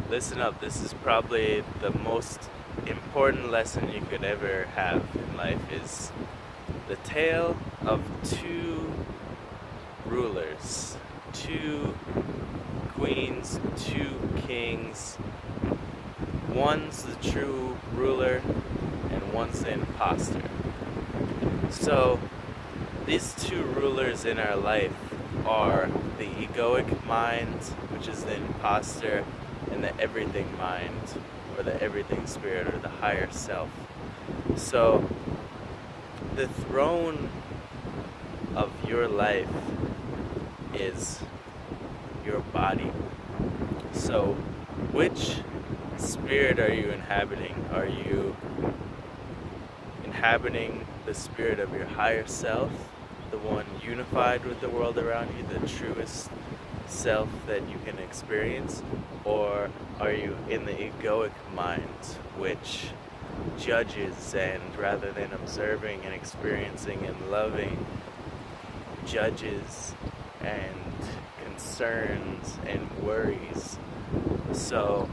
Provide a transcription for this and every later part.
Listen up, this is probably the most important lesson you could ever have in life is the tale of two rulers, two queens, two kings. One's the true ruler and one's the imposter. So these two rulers in our life are the egoic mind, which is the imposter, and the everything mind, or the everything spirit, or the higher self. So the throne of your life is your body. So which spirit are you inhabiting? Are you inhabiting the spirit of your higher self, the one unified with the world around you, the truest self that you can experience? Or are you in the egoic mind, which judges, and rather than observing and experiencing and loving, judges and concerns and worries? So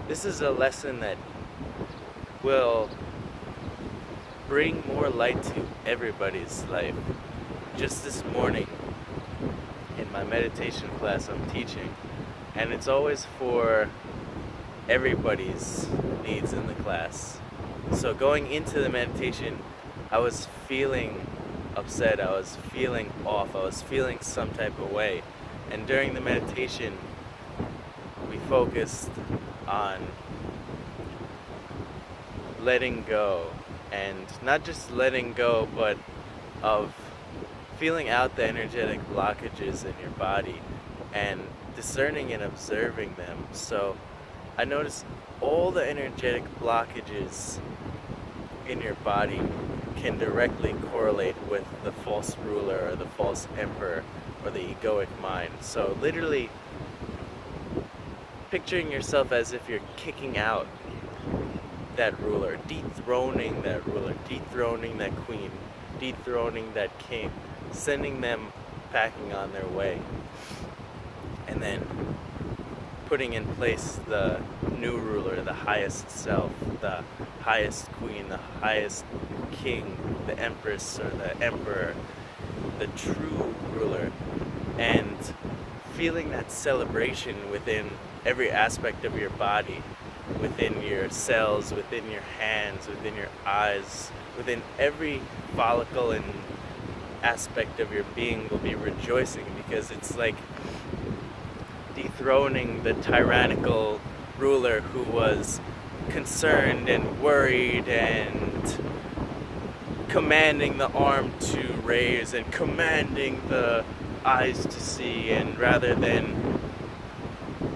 this is a lesson that will bring more light to everybody's life. Just this morning in my meditation class I'm teaching, and it's always for everybody's needs in the class. So going into the meditation, I was feeling upset, I was feeling off, I was feeling some type of way. And during the meditation, we focused on letting go, and not just letting go, but of feeling out the energetic blockages in your body and discerning and observing them. So I noticed all the energetic blockages in your body can directly correlate with the false ruler or the false emperor or the egoic mind. So literally picturing yourself as if you're kicking out that ruler, dethroning that ruler, dethroning that queen, dethroning that king, sending them packing on their way, and then putting in place the new ruler, the highest self, the highest queen, the highest king, the empress or the emperor, the true ruler, and feeling that celebration within every aspect of your body, within your cells, within your hands, within your eyes, within every follicle and aspect of your being will be rejoicing, because it's like dethroning the tyrannical ruler who was concerned and worried and commanding the arm to raise and commanding the eyes to see, and rather than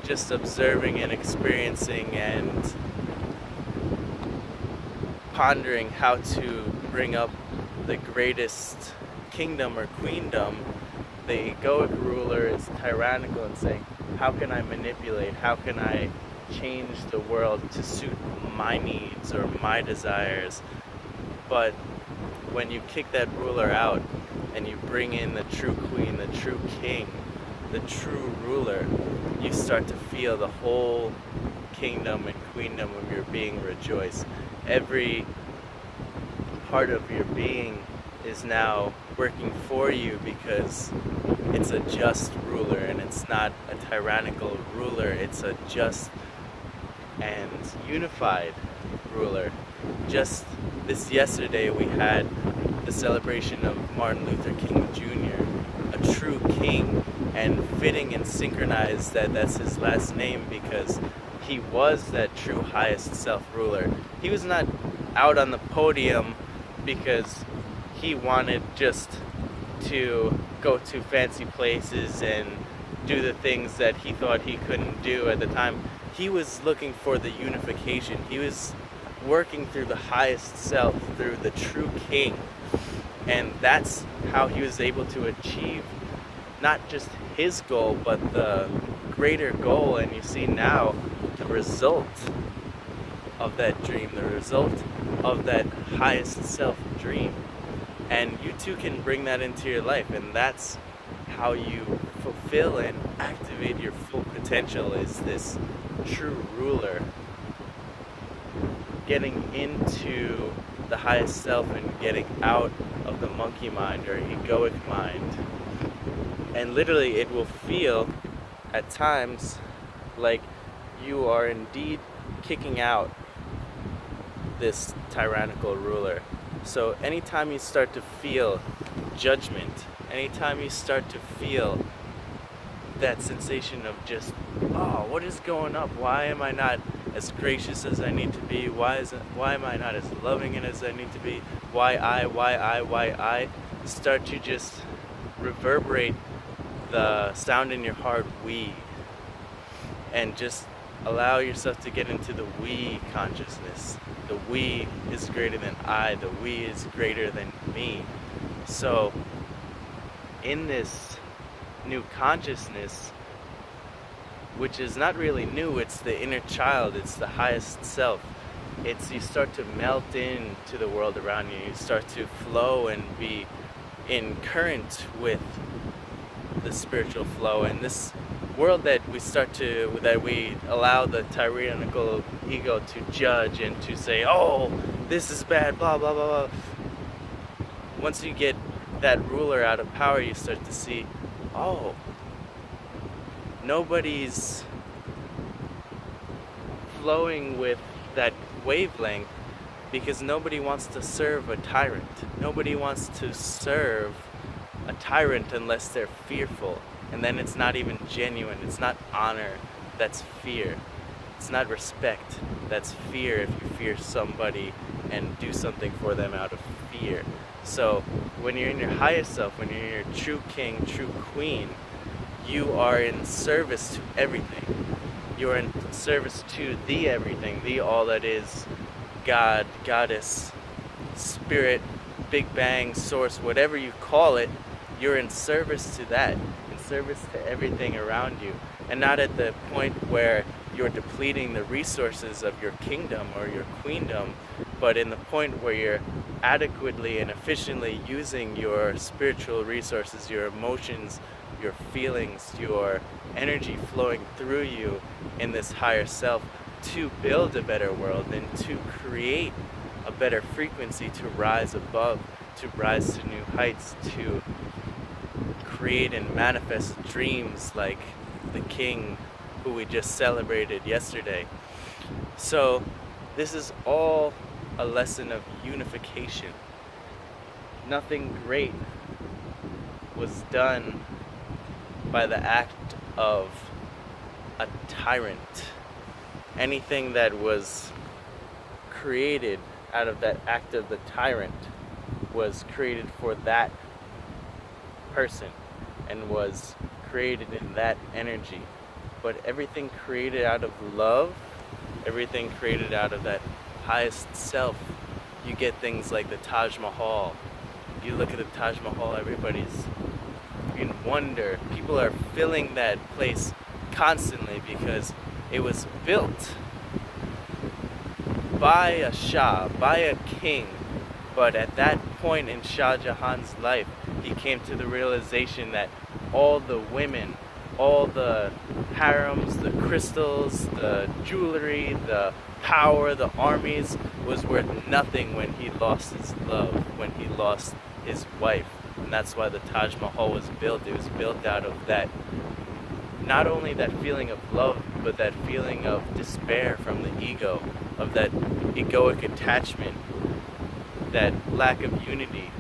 just observing and experiencing and pondering how to bring up the greatest kingdom or queendom, the egoic ruler is tyrannical and saying, how can I manipulate? How can I change the world to suit my needs or my desires? But when you kick that ruler out and you bring in the true queen, the true king, the true ruler, you start to feel the whole kingdom and queendom of your being rejoice. Every part of your being is now working for you, because it's a just ruler, and it's not a tyrannical ruler, it's a just and unified ruler. Just this yesterday we had the celebration of Martin Luther King Jr., a true king, and fitting and synchronized that that's his last name, because he was that true highest self-ruler. He was not out on the podium because he wanted just to go to fancy places and do the things that he thought he couldn't do at the time. He was looking for the unification. He was working through the highest self, through the true king. And that's how he was able to achieve not just his goal, but the greater goal. And you see now the result of that dream, the result of that highest self dream. And you too can bring that into your life, and that's how you fulfill and activate your full potential, is this true ruler, getting into the highest self and getting out of the monkey mind or egoic mind. And literally, it will feel at times like you are indeed kicking out this tyrannical ruler. So anytime you start to feel judgment, anytime you start to feel that sensation of just, oh, what is going up? Why am I not as gracious as I need to be? Why am I not as loving as I need to be? Why I? Start to just reverberate the sound in your heart, we, and just allow yourself to get into the we consciousness. The we is greater than I, the we is greater than me. So in this new consciousness, which is not really new, it's the inner child, it's the highest self. It's you start to melt into the world around you, you start to flow and be in current with the spiritual flow, and this world that we allow the tyrannical ego to judge and to say, oh, this is bad, blah blah blah blah. Once you get that ruler out of power, you start to see, oh, nobody's flowing with that wavelength because nobody wants to serve a tyrant. Nobody wants to serve a tyrant unless they're fearful. And then it's not even genuine. It's not honor. That's fear. It's not respect. That's fear if you fear somebody and do something for them out of fear. So when you're in your highest self, when you're your true king, true queen, you are in service to everything. You are in service to the everything, the all that is, God, goddess, spirit, Big Bang, source, whatever you call it. You're in service to that, in service to everything around you, and not at the point where you're depleting the resources of your kingdom or your queendom, but in the point where you're adequately and efficiently using your spiritual resources, your emotions, your feelings, your energy flowing through you in this higher self to build a better world and to create a better frequency, to rise above, to rise to new heights, to create and manifest dreams like the king who we just celebrated yesterday. So this is all a lesson of unification. Nothing great was done by the act of a tyrant. Anything that was created out of that act of the tyrant was created for that person and was created in that energy. But everything created out of love, everything created out of that highest self, you get things like the Taj Mahal. You look at the Taj Mahal, everybody's in wonder. People are filling that place constantly because it was built by a Shah, by a king. But at that point in Shah Jahan's life, he came to the realization that all the women, all the harems, the crystals, the jewelry, the power, the armies was worth nothing when he lost his love, when he lost his wife. And that's why the Taj Mahal was built. It was built out of that, not only that feeling of love, but that feeling of despair from the ego, of that egoic attachment, that lack of unity.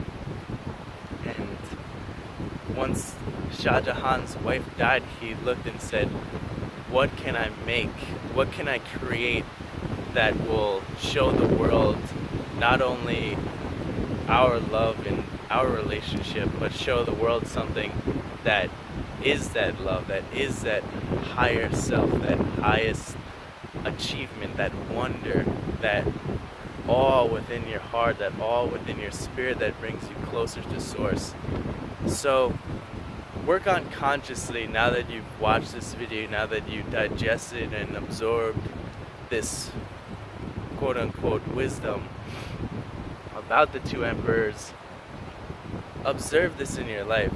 And once Shah Jahan's wife died, he looked and said, what can I make? What can I create that will show the world not only our love and our relationship, but show the world something that is that love, that is that higher self, that highest achievement, that wonder, that awe within your heart, that awe within your spirit that brings you closer to source. So work on consciously, now that you've watched this video, now that you digested and absorbed this quote-unquote wisdom about the two emperors. Observe this in your life.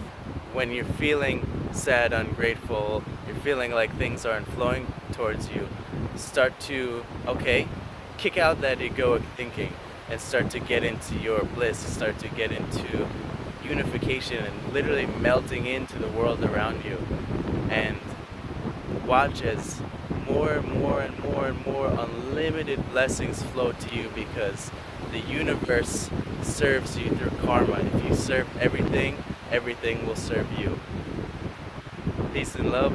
When you're feeling sad, ungrateful, you're feeling like things aren't flowing towards you, start to, okay, kick out that egoic thinking and start to get into your bliss, start to get into unification and literally melting into the world around you. And watch as more and more and more and more unlimited blessings flow to you, because the universe serves you through karma. If you serve everything, everything will serve you. Peace and love.